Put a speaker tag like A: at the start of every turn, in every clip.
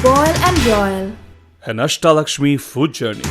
A: Boil and Broil.
B: An Ashtalakshmi food journey.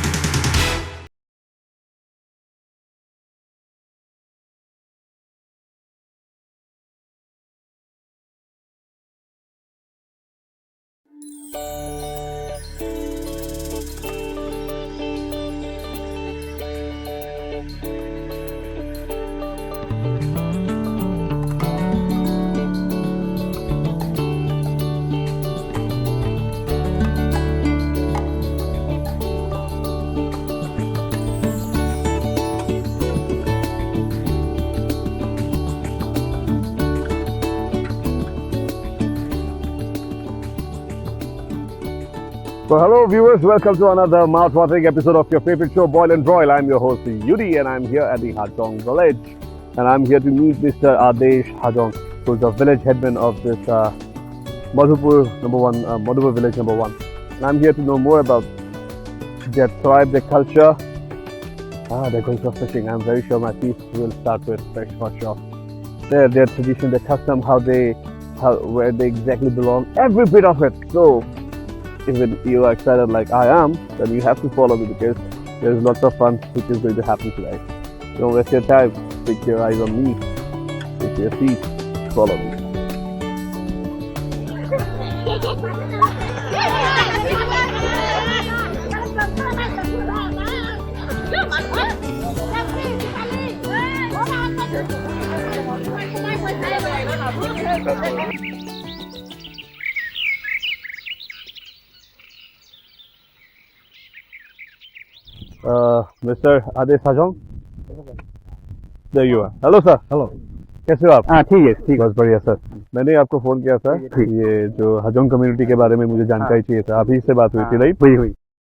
C: So hello viewers, welcome to another mouth-watering episode of your favorite show, Boil and Broil. I'm your host, Yudi, and I'm here at the Hajong village. And I'm here to meet Mr. Adesh Hajong, who's the village headman of this Madhupur village number 1. And I'm here to know more about their tribe, their culture. They're going for fishing. I'm very sure my feast will start with fish for sure. Their tradition, their custom, where they exactly belong, every bit of it. So if you are excited like I am, then you have to follow me because there's lots of fun which is going to happen today. Don't waste your time. Take your eyes on me. Take your seat. Follow me. Mr. Adesh Hajong, there you are. Hello sir.
D: Hello
C: कैसे हो आप?
D: हाँ ठीक है ठीक
C: बस बढ़िया sir. मैंने आपको फोन किया था. ये जो हजोंग कम्युनिटी के बारे में मुझे जानकारी चाहिए था. अभी से बात हुई थी राइट?
D: हुई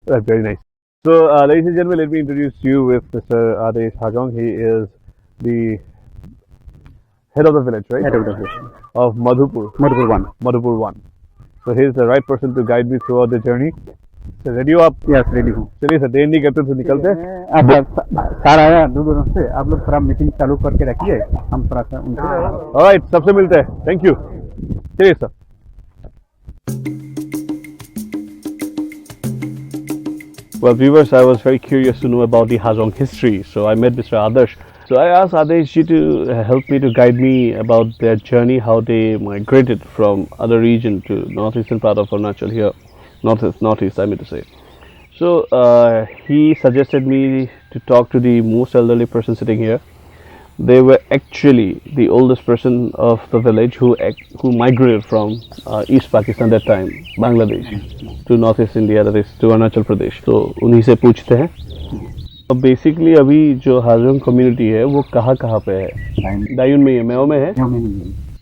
C: That's very nice. So, ladies and gentlemen, let me introduce you with Mr. Adesh Hajong. He is the head of the village, right?
D: head of the village.
C: Of Madhupur. Madhupur 1. So, he is the right person to guide me throughout the journey. So, ready हो आप?
D: Yes ready हूँ.
C: चलिए sir, देर नहीं करते तो निकलते हैं.
D: अब सारा आया दूर से आप लोग थोड़ा मीटिंग चालू करके रखिए. हम थोड़ा सा उनसे
C: Alright, सबसे मिलते हैं. Thank you. चलिए sir. Well, viewers, I was very curious to know about the Hajong history, so I met Mr. Adesh. So I asked Adesh ji to help me to guide me about their journey, how they migrated from other region to northeastern part of Arunachal here, northeast, I mean to say. So he suggested me to talk to the most elderly person sitting here. They were actually the oldest person of the village who migrated from East Pakistan that time, Bangladesh, to Northeast India, that is to Arunachal Pradesh. So उन्हीं से पूछते हैं. अब basically अभी जो Hajong community है वो कहाँ पे है? दायून में है, मेओ में है.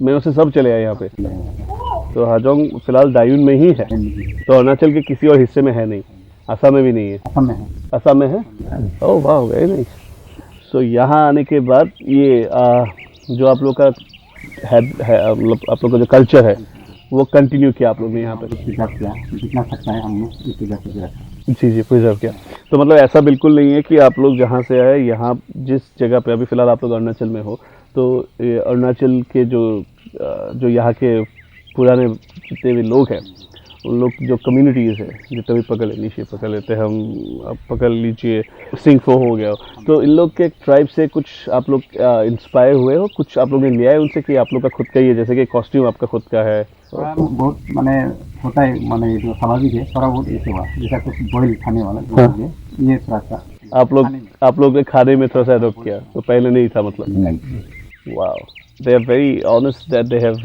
C: मेओ से सब चले आए यहाँ पे. तो हाजोंग फिलहाल दायून में ही है. तो अरुणाचल के किसी और हिस्से में है नहीं. असम में भी नहीं है. असम में है. ओह वाह, वेरी नाइस. सो यहाँ आने के बाद ये जो आप लोग का है मतलब आप लोग का जो कल्चर है वो कंटिन्यू किया आप लोग ने यहाँ पे?
D: जितना सकता है हमने
C: जी प्रिजर्व किया. तो मतलब ऐसा बिल्कुल नहीं है कि आप लोग जहाँ से आए यहाँ जिस जगह पे अभी फ़िलहाल आप लोग अरुणाचल में हो तो अरुणाचल के जो यहाँ के पुराने जितने भी लोग हैं उन लोग जो कम्युनिटीज़ है जितने भी पकड़ नीचे पकड़ लेते हैं हम, अब पकड़ लीजिए सिंगफो हो गया. तो इन लोग के ट्राइब से कुछ आप लोग इंस्पायर हुए हो? कुछ आप लोग ने लिया है उनसे कि आप लोग का खुद का ही है, जैसे कि कॉस्ट्यूम आपका खुद का है?
D: बहुत माने होता है, माने जो स्वाभाविक है थोड़ा बहुत ऐसे हुआ जैसा कुछ बॉइल खाने वाला ये थोड़ा सा
C: आप लोग ने खाने में थोड़ा सा अडॉप्ट किया, तो पहले नहीं था मतलब? Wow, they are very honest that they have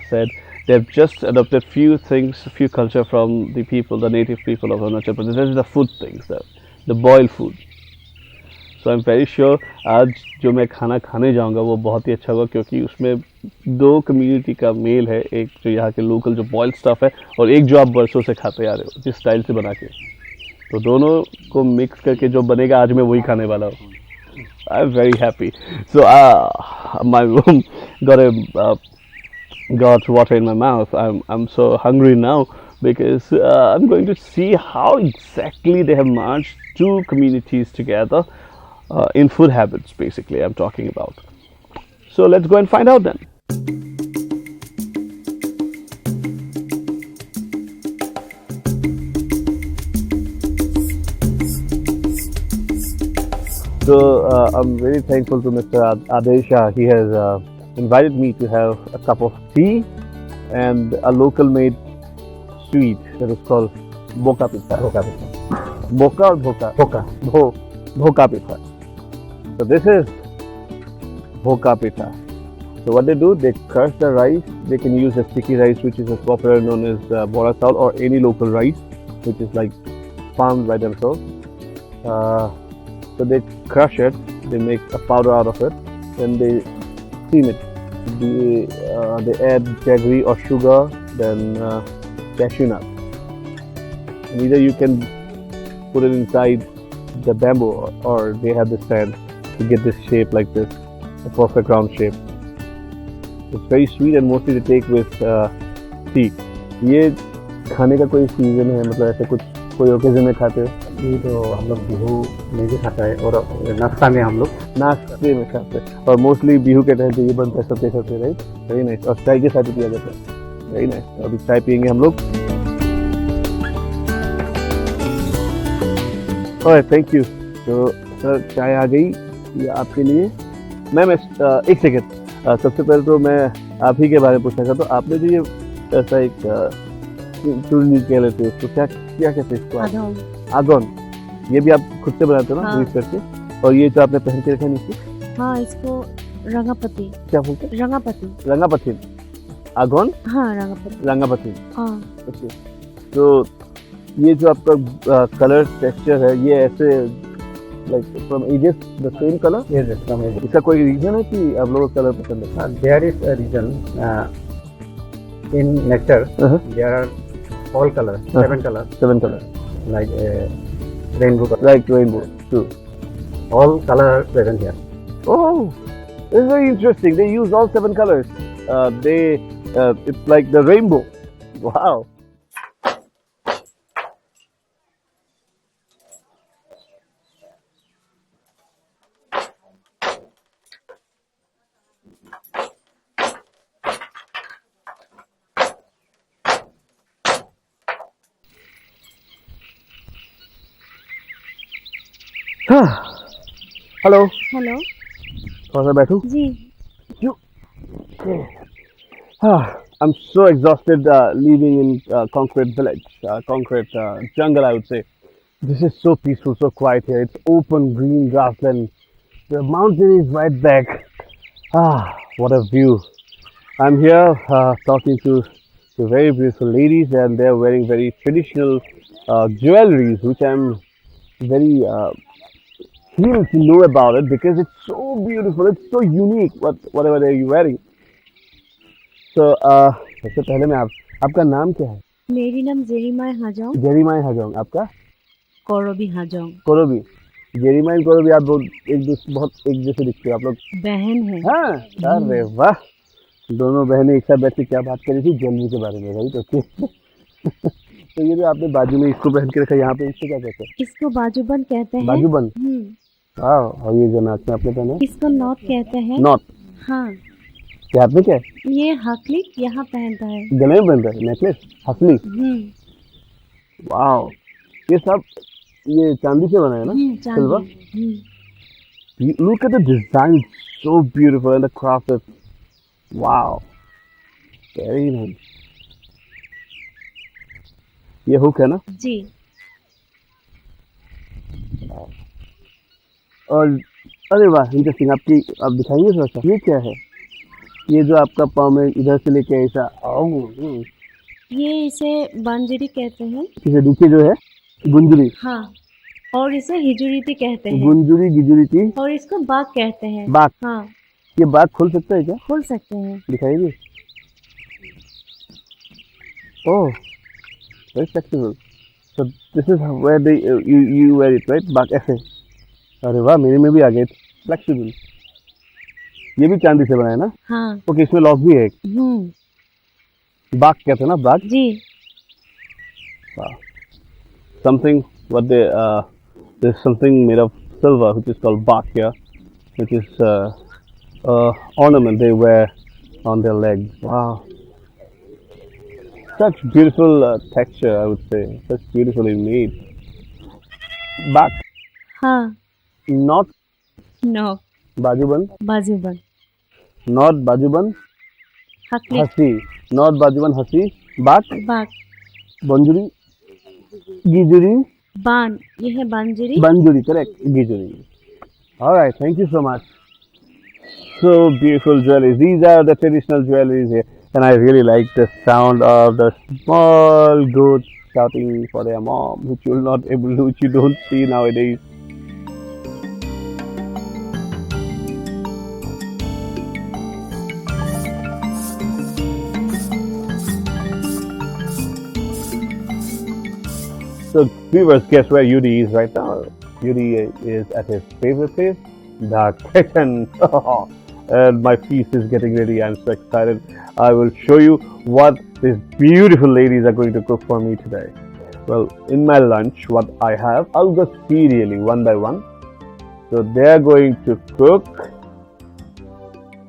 C: said they have just adopted few things, few culture from the people, the native people of Arunachal Pradesh. That is the food things, the boiled food. So I'm very sure आज जो मैं खाना खाने जाऊंगा वो बहुत ही अच्छा होगा क्योंकि उसमें दो कम्युनिटी का मेल है. एक जो यहाँ के लोकल जो बॉइल्ड स्टफ है और एक जो आप बरसों से खाते आ रहे हो जिस स्टाइल से बना के, तो दोनों को मिक्स करके जो बनेगा आज मैं वही खाने वाला हूँ. I'm very happy. So my room got water in my mouth. I'm so hungry now because I'm going to see how exactly they have merged two communities together in food habits, basically I'm talking about. So let's go and find out then. So I'm very thankful to Mr. Adesha. He has invited me to have a cup of tea and a local made sweet that is called Boka Pita. Boka or Bhoka? Bhoka Pita. So this is Bhoka Pita. So what they do, they crush the rice. They can use a sticky rice, which is popular known as bora saul, or any local rice, which is like farmed by themselves. So they crush it, they make a powder out of it, then they steam it. They add jaggery or sugar, then cashew nut. And either you can put it inside the bamboo, or they have the stand to get this shape like this, a perfect round shape. It's very sweet and mostly they take with tea. ये खाने का कोई season है, मतलब ऐसे कुछ कोई occasion में खाते हो?
D: ये तो हम लोग बिहू में भी खाता है और नाश्ता में हम लोग
C: नाश्ते में खाते हैं, और मोस्टली बिहू के टाइम पे ये बनता है सबके साथ, राइट? Very nice. और चाय के साथ पिया जाता है। Very nice. अभी चाय पियेंगे हम लोग। Oh thank you. तो सर चाय आ गई ये आपके लिए। मैम एक सेकेंड, सबसे पहले तो मैं आप ही के बारे में पूछना चाहता हूँ। आपने जो ये ऐसा एक चूरनी कह लेते हैं, तो क्या क्या कहते हैं इसको? आगोन। ये भी आप खुद से बनाते हो ना?
A: हाँ।
C: करके। और ये जो आपने पहन के रखा है नीचे,
A: हाँ, इसको रंगापति।
C: क्या बोलते हैं?
A: रंगापति।
C: रंगापथिन। आगोन
A: हाँ, रंगापति।
C: रंगापथिन।
A: हाँ।
C: ओके। तो ये जो आपका कलर टेक्सचर है, ये ऐसे like from ages the same colour? इसका कोई रीजन है कि आप लोगों को कलर पसंद है?
D: There is a reason in nature there are all colour, 7 colour like rainbow color.
C: Like rainbow, true.
D: All color are present here.
C: Oh, it's very interesting. They use all 7 colors. It's like the rainbow. Wow. Hello
A: hello.
C: थोड़ा सा बैठूं?
A: जी।
C: I'm so exhausted living in concrete village, concrete jungle, I would say. This is so peaceful, so quiet here. It's open green grassland. The mountain is right back. What a view. I'm here talking to very beautiful ladies, and they're wearing very traditional jewelries, which I'm very keen to know about it because it's so beautiful, it's so unique, whatever they're wearing. So, सबसे पहले मैं आपका नाम क्या है?
A: मेरी नाम जेरिमाय हाजोंग।
C: जेरिमाय हाजोंग। आपका?
A: कोरोबी हाजोंग।
C: कोरोबी। जेरिमाय कोरोबी, आप बहुत एक जैसे दिखते हो आप लोग।
A: बहन है।
C: हाँ, अरे वाह, दोनों बहनें एक साथ बैठ के क्या बात कर रही थी? ज्वेलरी के बारे में, राइट? ओके। तो ये जो आपने बाजू में इसको पहन के रखा, यहाँ पे इसको क्या कहते हैं?
A: इसको बाजूबंद कहते हैं।
C: बाजूबंद। हाँ, और ये जो नाक में आपने पहना है?
A: इसको नॉट कहते हैं।
C: नॉट।
A: हाँ।
C: क्या हाथ में क्या है?
A: ये हकली यहाँ पहनता है।
C: गले में पहनता है नेकलेस, हसली। वाओ, ये सब ये चांदी से बना है ना? Silver. Look at the design, so beautiful, and the craft is wow, very nice. ये हुक है ना?
A: जी।
C: और अरे वाह, इंटरेस्टिंग। आप दिखाएंगे थोड़ा सा? ये क्या है? ये जो आपका पाँव में इधर से लेके ऐसा,
A: ये इसे बांजरी कहते हैं।
C: इसे नीचे जो है गुंजरी।
A: हाँ, और इसे हिजुरीती कहते हैं।
C: गुंजरी, गिजुरीती।
A: और इसको बाग कहते हैं।
C: बाग।
A: हाँ।
C: ये बाग खुल सकता है क्या?
A: खुल सकते हैं।
C: दिखाइए। ओह, very flexible. So this is where you wear it, right? बाग ऐसे। अरे वाह, मेरे में भी आ गए। फ्लेक्सिबल। ये भी चांदी से बना है ना?
A: हाँ।
C: ओके, इसमें लॉक भी है एक। बाग कहते हैं ना? बाग
A: जी।
C: something what they there's something made of silver which is called bak here, which is ornament they wear on their legs. Wow, such beautiful texture, I would say, such beautifully made. Bak.
A: हाँ।
C: Not
A: knock
C: बाजूबंद,
A: बाजूबंद
C: not बाजूबंद,
A: हकली
C: हंसी, not बाजूबंद, हंसी, बाक,
A: बाक
C: बंजुरी, गिजुरी,
A: बान ये है बांजरी
C: Banjuri, correct. Gijuri. All right, thank you so much. So beautiful jewelries. These are the traditional jewelries here, and I really like the sound of the small goats shouting for their mom, which you will not able to, which you don't see nowadays. So viewers, guess where Yudi is right now? Yudi is at his favorite place, the kitchen. And my feast is getting ready. I'm so excited. I will show you what these beautiful ladies are going to cook for me today. Well, in my lunch, what I have, I'll go serially one by one. So they're going to cook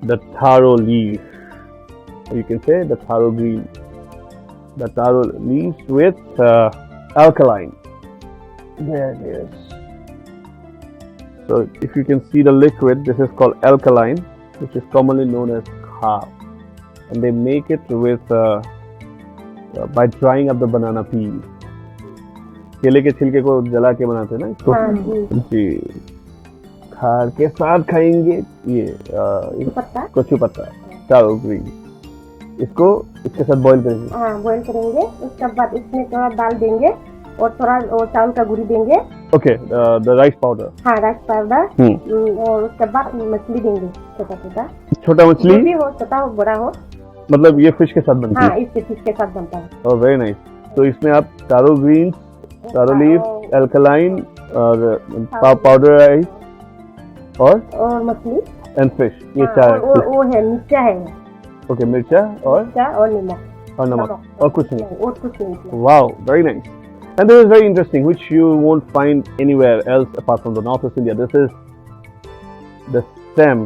C: the taro leaf. You can say the taro green. The taro leaves with alkaline. There it is. So if you can see the liquid, this is called alkaline, which is commonly known as khaaf, and they make it with by drying up the banana peels. केले के छिलके को जला के बनाते हैं ना इसको, जी खार के साथ खाएंगे ये कचू पत्ता टारो ग्रीन, इसको इसके साथ बॉईल करेंगे।
E: हाँ, बॉईल करेंगे। उसके बाद इसमें थोड़ा दाल देंगे और थोड़ा चावल का गुड़ी देंगे।
C: Okay, the rice powder.
E: हाँ, राइस पाउडर। और उसके बाद मछली देंगे, छोटा छोटा।
C: छोटा मछली
E: भी हो, छोटा हो बड़ा हो,
C: मतलब ये फिश के साथ बनती है।
E: हाँ, इसके फिश के साथ बनता है।
C: Oh very nice. तो इसमें आप taro green, taro leaf, alkaline और पाउडर राइस और
E: मछली
C: एंड फिश, ये चार।
E: वो है मिर्चा है।
C: ओके, मिर्चा और
E: नमक
C: और कुछ नहीं।
E: और कुछ नहीं।
C: Wow, very nice. And this is very interesting, which you won't find anywhere else apart from the northeast India. This is the stem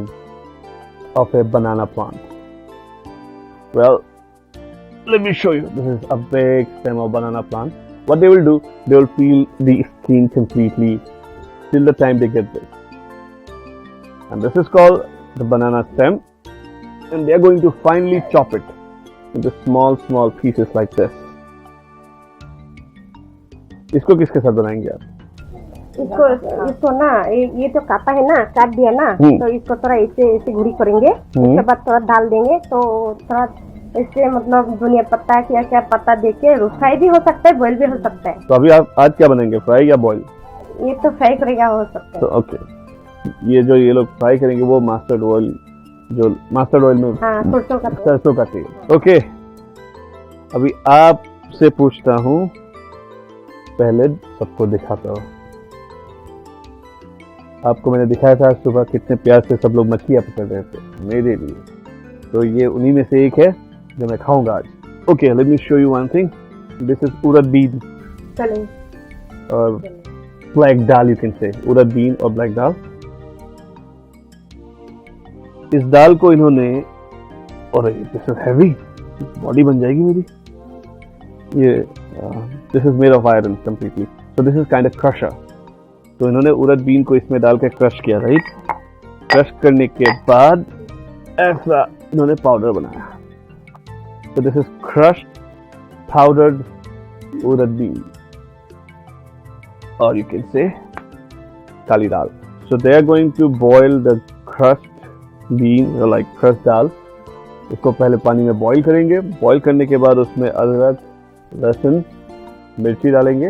C: of a banana plant. Well, let me show you. This is a big stem of banana plant. What they will do, they will peel the skin completely till the time they get this. And this is called the banana stem. And they are going to finely chop it into small pieces like this. इसको किसके साथ बनाएंगे आप?
E: इसको ना ये तो काटा है ना, काट दिया ना, तो इसको थोड़ा ऐसे घुरी करेंगे। उसके बाद थोड़ा डाल देंगे, तो थोड़ा इससे मतलब धनिया पत्ता क्या पत्ता देके फ्राई भी हो सकता है, बॉईल भी हो सकता है।
C: तो अभी आप आज क्या बनाएंगे, फ्राई या बॉईल?
E: ये तो फ्राई करेगा, हो सकता है।
C: तो ओके, ये जो ये लोग फ्राई करेंगे वो मस्टर्ड ऑयल, जो मस्टर्ड ऑयल में सरसों का तेल। ओके, अभी आपसे पूछता हूँ, पहले सबको दिखाता हूँ। आपको मैंने दिखाया था सुबह कितने प्यार से सब लोग मछलियाँ पकड़ रहे थे मेरे लिए, तो ये उन्हीं में से एक है जो मैं खाऊंगा आज। Okay, let me show you one thing. This is urad bean और black dal, you can say urad bean और ब्लैक दाल। इस दाल को इन्होंने, और दिस इज हैवी, बॉडी बन जाएगी मेरी। ये this is made of iron completely, so this is kind of crusher. तो इन्होंने उड़द बीन को इसमें डाल के क्रश किया, राइट? क्रश करने के बाद ऐसा इन्होंने पाउडर बनाया। So this is crushed powdered urad bean, or you can say kali dal. So they are going to boil the crushed bean or like crushed dal. इसको पहले पानी में बॉईल करेंगे। बॉईल करने के बाद उसमें अदरक, लहसुन, मिर्ची डालेंगे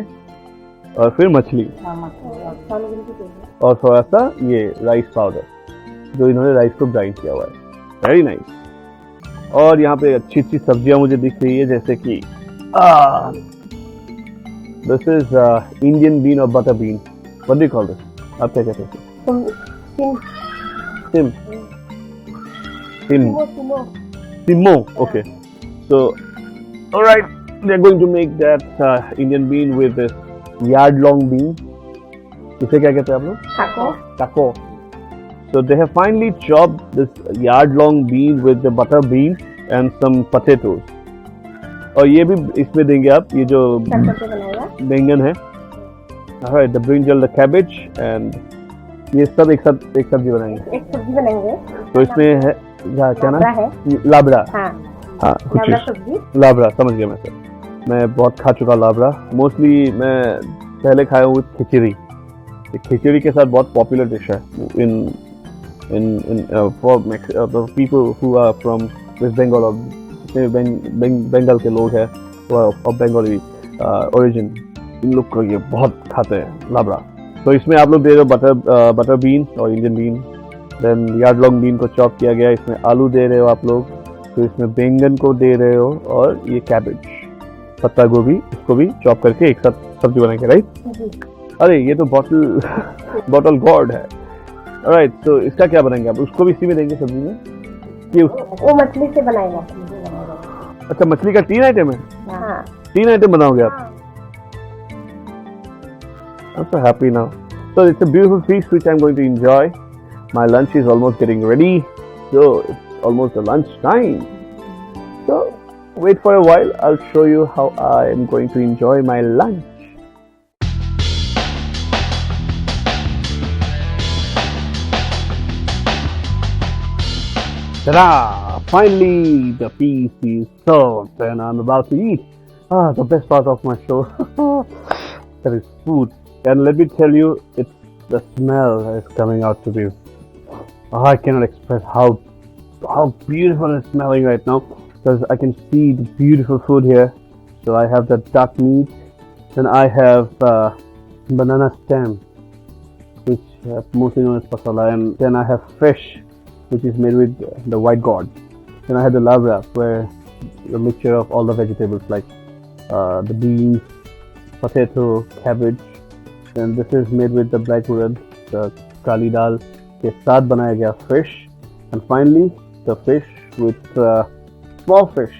C: और फिर मछली और थोड़ा सा ये राइस पाउडर जो इन्होंने राइस को ग्राइंड किया हुआ है। Very nice. और यहाँ पे अच्छी अच्छी सब्जियां मुझे दिख रही है, जैसे कि दिस इज इंडियन बीन और butter bean. What do you call this? आप क्या कहते हैं? Simo. Okay. So, all right, they're going to make that Indian bean with this yard-long bean. इसे क्या कहते हैं आप लोग? Taco. So they have finally chopped this yard-long bean with the butter bean and some potatoes. और ये भी इसमें देंगे आप, ये जो बैंगन है, alright, the brinjal, the cabbage and ये सब एक सब्जी बनाएंगे।
E: एक सब्जी बनाएंगे।
C: तो इसमें है क्या नाम
E: लाबड़ा है।
C: लाबड़ा।
E: हाँ
C: हाँ कुछ
E: लाबड़ा सब्जी।
C: लाबड़ा समझ गया मैं सर। मैं बहुत खा चुका लाबड़ा। मोस्टली मैं पहले खाया हूँ खिचड़ी। खिचड़ी के साथ बहुत पॉपुलर डिश है in for people who are from West Bengal और बंगाल के लोग हैं और बंगाली ओरिजिन, इन लोग को ये बहुत खाते हैं लाबड़ा। तो इसमें आप लोग दे रहे हो बटर बीन और Indian bean, then yard long bean को चॉप किया गया। इसमें आलू दे रहे हो आप लोग, तो इसमें बैंगन को दे रहे हो और ये कैबेज पत्ता गोभी, इसको भी चॉप करके एक साथ सब्जी बनाएंगे, राइट? अरे ये तो बॉटल गॉड है। राइट, तो इसका क्या बनाएंगे आप? उसको भी इसी में देंगे सब्जी में कि
E: वो मछली से बनाएगा।
C: अच्छा, मछली का 3 आइटम है?
E: हाँ
C: 3 आइटम बनाओगे आप? I'm so happy now. So it's a beautiful feast which I'm going to enjoy. My lunch is almost getting ready. So it's almost the lunch time. So wait for a while. I'll show you how I am going to enjoy my lunch. Ta-da! Finally, the feast is served and I'm about to eat. The best part of my show. That is food. And let me tell you, it's the smell that is coming out to be. I cannot express how beautiful it's smelling right now, because I can see the beautiful food here. So I have the duck meat, then I have banana stem, which mostly known as pasala, and then I have fish, which is made with the white gourd. Then I have the labra, where a mixture of all the vegetables like the beans, potato, cabbage. And this is made with the black urad, the kali dal के साथ बनाया गया fish, and finally the fish with small fish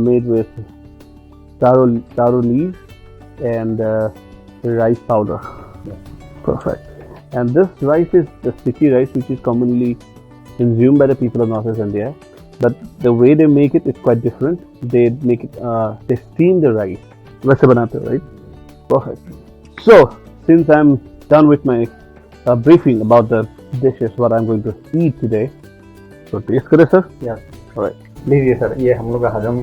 C: made with taro leaves and rice powder. Perfect. And this rice is the sticky rice which is commonly consumed by the people of Northeast India, but the way they make it is quite different. They make it they steam the rice. वैसे बनाते हो, right? Perfect. So, since I'm done with my briefing about the dishes, what I'm going to eat today, so taste करें sir?
D: Yeah.
C: Alright.
D: लीजिए sir, ये हम लोग का हजम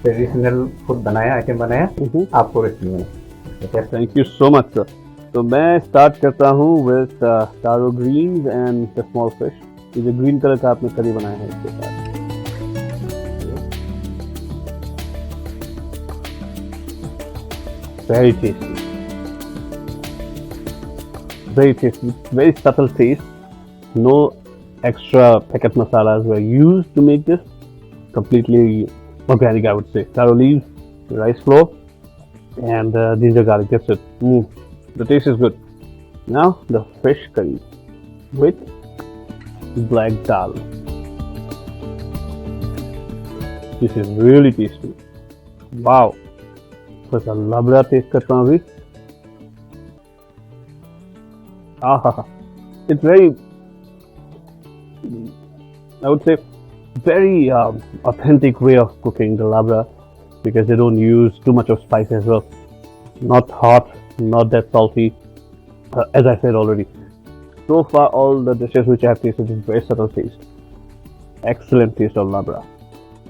D: ट्रेडिशनल फूड बनाया, आइटम बनाया, आपको रेसिपी में।
C: Thank you so much sir. तो मैं स्टार्ट करता हूँ with taro greens and the small fish. ये जो ग्रीन कलर का आपने करी बनाया है इसके साथ। Very tasty. Very tasty, very subtle taste. No extra packet masalas were used to make this. Completely organic, I would say. Taro leaves, rice flour, and ginger garlic. That's it. The taste is good. Now the fish curry with black dal. This is really tasty. Wow. थोड़ा labra test करता हूँ अभी। It's very, I would say, very authentic way of cooking the labra, because they don't use too much of spice as well. Not hot, not that salty. As I said already, so far all the dishes which I have tasted is very subtle taste. Excellent taste of labra.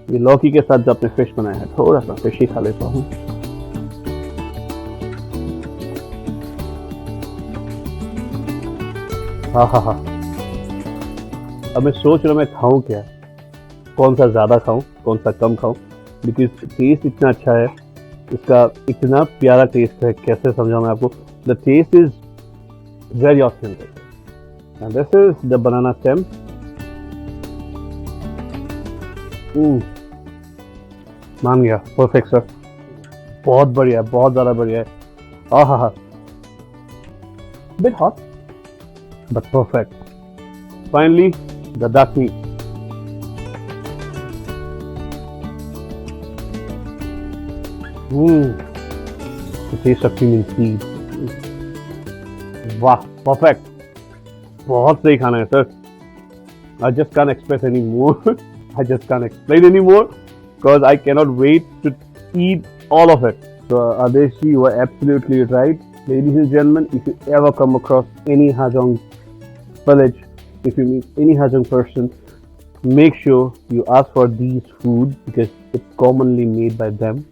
C: ये लौकी के साथ जो आपने fish बनाया है, थोड़ा सा फिश ही खा लेता हूँ। हाँ। अब मैं सोच रहा हूँ मैं खाऊं क्या, कौन सा ज़्यादा खाऊं, कौन सा कम खाऊं, बिकॉज टेस्ट इतना अच्छा है, इसका इतना प्यारा टेस्ट है, कैसे समझाऊं मैं आपको। The taste is very authentic and this is the banana stem. मान गया, परफेक्ट सर, बहुत बढ़िया, बहुत ज़्यादा बढ़िया है। हाँ, bit hot but perfect. Finally, the duck meat. The taste of cumin seeds. Wow, perfect. बहुत सही खाना है sir. I just can't express any more. I just can't explain any more because I cannot wait to eat all of it. So Adesh ji, you were absolutely right. Ladies and gentlemen, if you ever come across any Hajong village, if you meet any Hajong person, make sure you ask for these food because it's commonly made by them,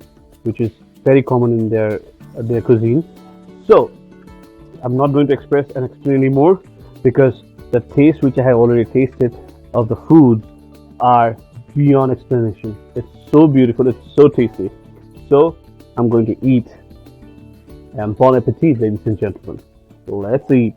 C: which is very common in their cuisine. So I'm not going to express and explain anymore because the taste which I have already tasted of the foods are beyond explanation. It's so beautiful, it's so tasty. So I'm going to eat. And bon appetit, ladies and gentlemen. Let's eat.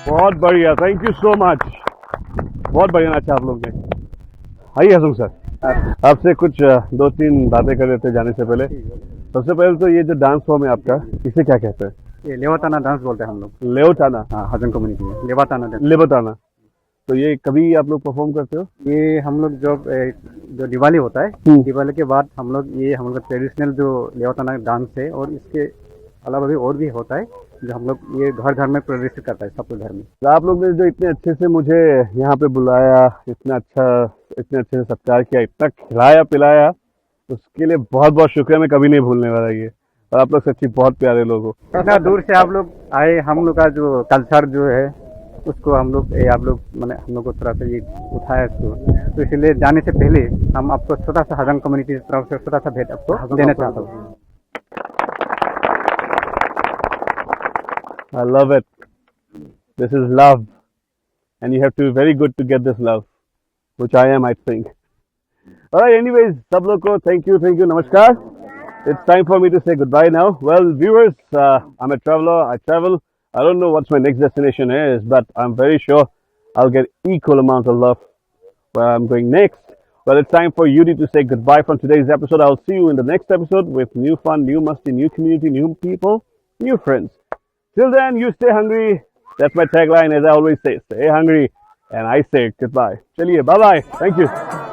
C: बहुत बढ़िया, thank you so much. बहुत बढ़िया नाचा आप लोग ने। आइए हजूम sir, आपसे कुछ 2-3 बातें कर लेते जाने से पहले। सबसे पहले तो ये जो डांस फॉर्म है आपका, इसे क्या कहते हैं?
D: ये लेवाताना डांस बोलते हैं हम लोग।
C: लेवटाना?
D: हाँ, हजन कम्युनिटी में लेवाताना डांस।
C: लेवटाना। तो ये कभी आप लोग परफॉर्म करते हो?
D: ये हम लोग जो दिवाली होता है, दिवाली के बाद हम लोग का ट्रेडिशनल जो लेवाताना डांस है, और इसके अलावा भी और भी होता है जो हम लोग ये घर घर में प्रदर्शित करता है, सबके घर में।
C: तो आप लोग ने जो इतने अच्छे से मुझे यहाँ पे बुलाया, इतने अच्छे से सत्कार किया, इतना खिलाया पिलाया, उसके लिए बहुत बहुत शुक्रिया। मैं कभी नहीं भूलने वाला ये। और आप लोग सच्ची बहुत प्यारे लोग हो।
D: इतना दूर से आप लोग आए, हम लोग का जो कल्चर जो है उसको हम लोग हम लोग को थोड़ा सा ये उठाया इसको, तो इसलिए जाने से पहले हम आपको छोटा सा हजन कम्युनिटी की तरफ से छोटा सा भेंट आपको देना चाहता हूँ।
C: I love it. This is love. And you have to be very good to get this love. Which I am, I think. Alright, anyways, sab log ko thank you, namaskar. It's time for me to say goodbye now. Well, viewers, I'm a traveler, I travel. I don't know what my next destination is, but I'm very sure I'll get equal amount of love where I'm going next. Well, it's time for Yudi to say goodbye from today's episode. I'll see you in the next episode with new fun, new musty, new community, new people, new friends. Till then, you stay hungry. That's my tagline, as I always say. Stay hungry. And I say goodbye. Chaliye, bye-bye. Thank you.